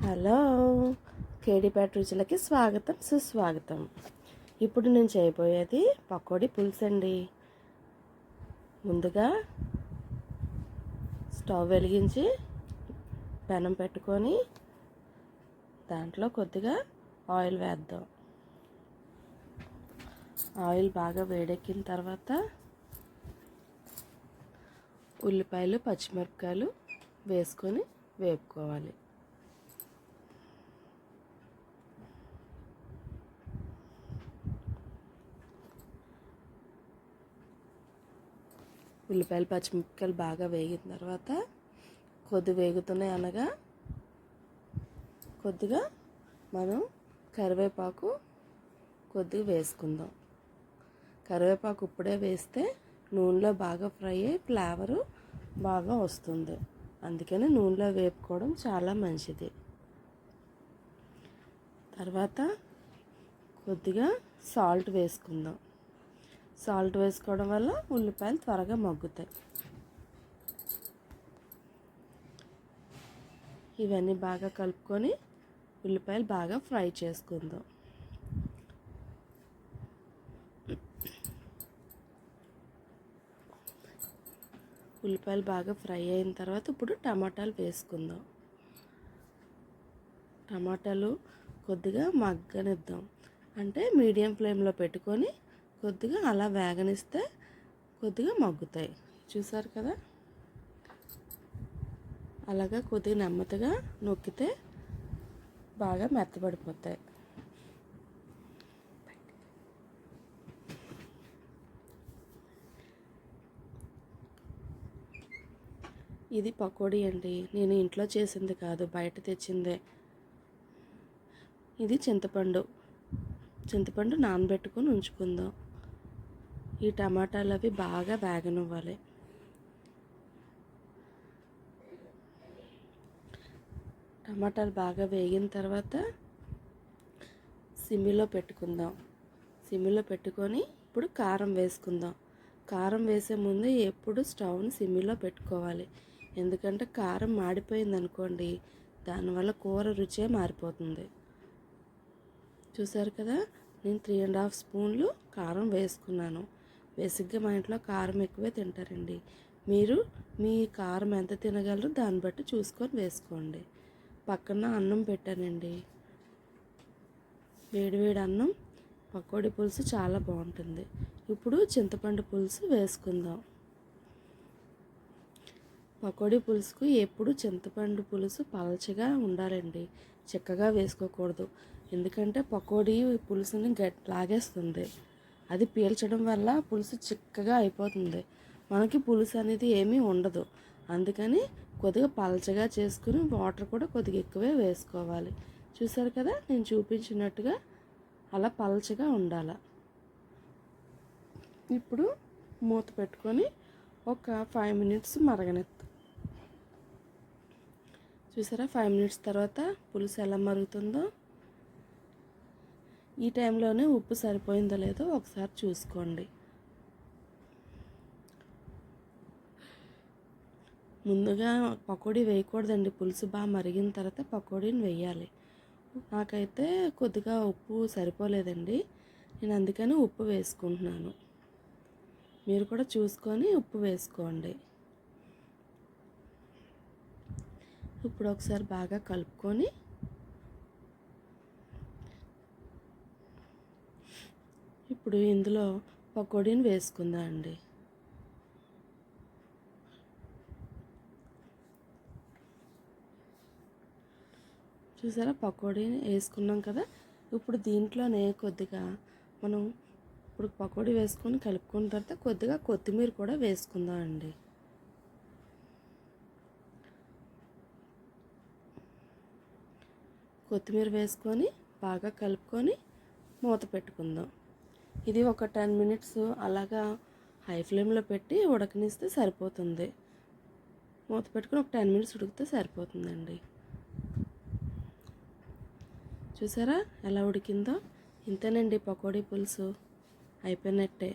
Hello, Kedipeta రుచులకి స్వాగతం సుస్వాగతం. ఇప్పుడు నేను చేయబోయేది పకోడీ పులుసు అండి. ముందుగా స్టవ్ వెలిగించి పెనం పెట్టుకొని దాంట్లో కొద్దిగా ఆయిల్ వేద్దాం. ఆయిల్ బాగా వేడెక్కిన తర్వాత ఉల్లిపాయలు పచ్చిమిరపకాయలు వేసుకొని వేపుకోవాలి. ఉల్లిపాయలు పచ్చిమిరపకాయలు బాగా వేగిన తర్వాత వేగుతున్నాయి అనగా కొద్దిగా మనం కరివేపాకు కొద్దిగా వేసుకుందాం. కరివేపాకు ఇప్పుడే వేస్తే నూనెలో బాగా ఫ్రై అయ్యి ఫ్లేవరు బాగా వస్తుంది. అందుకని నూనెలో వేపుకోవడం చాలా మంచిది. తర్వాత కొద్దిగా సాల్ట్ వేసుకుందాం. సాల్ట్ వేసుకోవడం వల్ల ఉల్లిపాయలు త్వరగా మగ్గుతాయి. ఇవన్నీ బాగా కలుపుకొని ఉల్లిపాయలు బాగా ఫ్రై చేసుకుందాం. ఉల్లిపాయలు బాగా ఫ్రై అయిన తర్వాత ఇప్పుడు టమాటాలు వేసుకుందాం. టమాటాలు కొద్దిగా మగ్గనిద్దాం. అంటే మీడియం ఫ్లేమ్లో పెట్టుకొని కొద్దిగా అలా వేగనిస్తే కొద్దిగా మగ్గుతాయి. చూసారు కదా, అలాగా కొద్దిగా నెమ్మదిగా నొక్కితే బాగా మెత్తబడిపోతాయి. ఇది పకోడీ అండి. నేను ఇంట్లో చేసింది కాదు, బయట తెచ్చిందే. ఇది చింతపండు నానబెట్టుకొని ఉంచుకుందాం. ఈ టమాటాలు అవి బాగా వేగనివ్వాలి. టమాటాలు బాగా వేగిన తర్వాత సిమ్లో పెట్టుకుందాం. సిమ్లో పెట్టుకొని ఇప్పుడు కారం వేసుకుందాం. కారం వేసే ముందు ఎప్పుడు స్టవ్ని సిమ్లో పెట్టుకోవాలి. ఎందుకంటే కారం మాడిపోయింది అనుకోండి, దానివల్ల కూర రుచే మారిపోతుంది. చూసారు కదా, నేను 3½ స్పూన్లు కారం వేసుకున్నాను. బేసిక్గా మా ఇంట్లో కారం ఎక్కువే తింటారండి. మీరు మీ కారం ఎంత తినగలరో దాన్ని బట్టి చూసుకొని వేసుకోండి. పక్కన అన్నం పెట్టానండి. వేడివేడి అన్నం, పకోడీ పులుసు చాలా బాగుంటుంది. ఇప్పుడు చింతపండు పులుసు వేసుకుందాం. పకోడీ పులుసుకు ఎప్పుడు చింతపండు పులుసు పలచగా ఉండాలండి, చిక్కగా వేసుకోకూడదు. ఎందుకంటే పకోడీ పులుసుని లాగేస్తుంది. అది పీల్చడం వల్ల పులుసు చిక్కగా అయిపోతుంది. మనకి పులుసు అనేది ఏమీ ఉండదు. అందుకని కొద్దిగా పలచగా చేసుకుని వాటర్ కూడా కొద్దిగా ఎక్కువే వేసుకోవాలి. చూసారు కదా, నేను చూపించినట్టుగా అలా పలచగా ఉండాలి. ఇప్పుడు మూత పెట్టుకొని ఒక 5 మినిట్స్ మరగనెత్తాం. చూసారా, 5 మినిట్స్ తర్వాత పులుసు ఎలా మరుగుతుందో. ఈ టైంలోనే ఉప్పు సరిపోయిందో లేదో ఒకసారి చూసుకోండి. ముందుగా పకోడీ వేయకూడదండి. పులుసు బాగా మరిగిన తర్వాత పకోడీని వేయాలి. నాకైతే కొద్దిగా ఉప్పు సరిపోలేదండి. నేను అందుకని ఉప్పు వేసుకుంటున్నాను. మీరు కూడా చూసుకొని ఉప్పు వేసుకోండి. ఇప్పుడు ఒకసారి బాగా కలుపుకొని ఇప్పుడు ఇందులో పకోడీని వేసుకుందాం అండి. చూసారా, పకోడీని వేసుకున్నాం కదా. ఇప్పుడు దీంట్లోనే కొద్దిగా మనం ఇప్పుడు పకోడీ వేసుకొని కలుపుకున్న తర్వాత కొద్దిగా కొత్తిమీర కూడా వేసుకుందాం అండి. కొత్తిమీర వేసుకొని బాగా కలుపుకొని మూత పెట్టుకుందాం. ఇది ఒక 10 మినిట్స్ అలాగా హై ఫ్లేమ్లో పెట్టి ఉడకనిస్తే సరిపోతుంది. మూత పెట్టుకొని ఒక 10 మినిట్స్ ఉడికితే సరిపోతుందండి. చూసారా ఎలా ఉడికిందో. ఇంతేనండి, పకోడీ పులుసు అయిపోయినట్టే.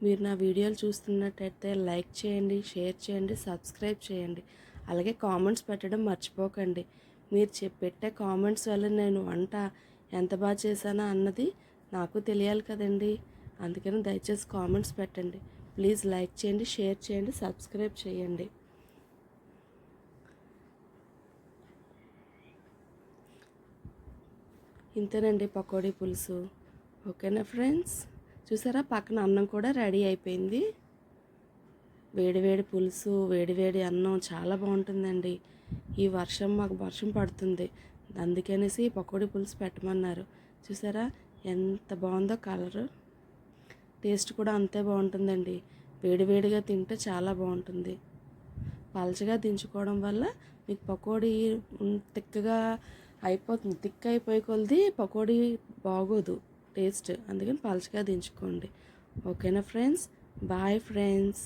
మీరు నా వీడియోలు చూస్తున్నట్టయితే లైక్ చేయండి, షేర్ చేయండి, సబ్స్క్రైబ్ చేయండి. అలాగే కామెంట్స్ పెట్టడం మర్చిపోకండి. మీరు పెట్టే కామెంట్స్ వల్ల నేను వంట ఎంత బాగా చేశానా అన్నది నాకు తెలియాలి కదండి. అందుకని దయచేసి కామెంట్స్ పెట్టండి. ప్లీజ్ లైక్ చేయండి, షేర్ చేయండి, సబ్స్క్రైబ్ చేయండి. ఇంతేనండి పకోడీ పులుసు. ఓకేనా ఫ్రెండ్స్? చూసారా, పక్కన అన్నం కూడా రెడీ అయిపోయింది. వేడివేడి పులుసు, వేడివేడి అన్నం చాలా బాగుంటుందండి. ఈ మాకు వర్షం పడుతుంది, అందుకనేసి పకోడీ పులుసు పెట్టమన్నారు. చూసారా ఎంత బాగుందో కలరు. టేస్ట్ కూడా అంతే బాగుంటుందండి. వేడివేడిగా తింటే చాలా బాగుంటుంది. పలచగా దించుకోవడం వల్ల మీకు పకోడీ తిక్కగా అయిపోతుంది. తిక్క అయిపోయే కొలది పకోడీ బాగోదు టేస్ట్. అందుకని పలచగా దించుకోండి. ఓకేనా ఫ్రెండ్స్? Bye friends.